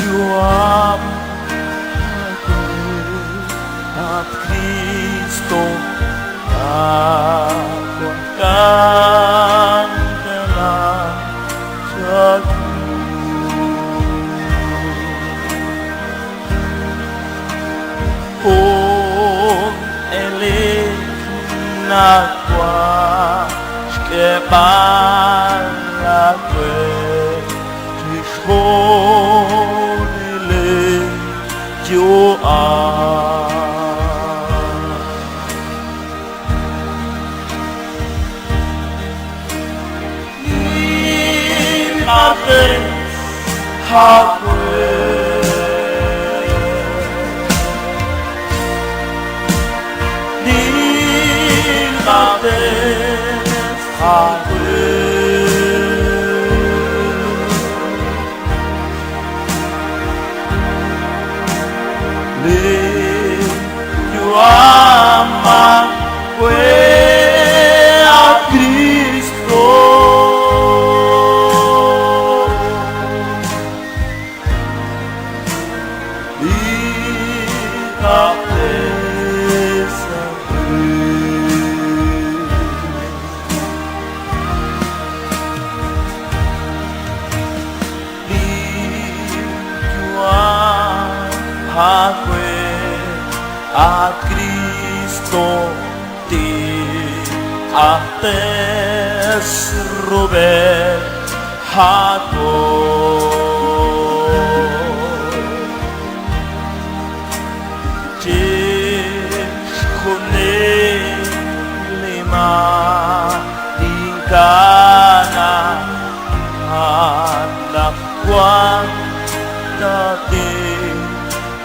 Jawab aku at Kristo tawakan dalam Kung elik na kwa Shkebala kwe Tishonele Joa Nilate hakwe You ama a Cristo e a Hakwe a Cristo ti ates rube hako Tishkone lima ingkana anak kwan dati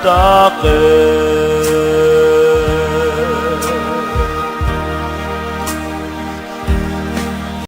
Take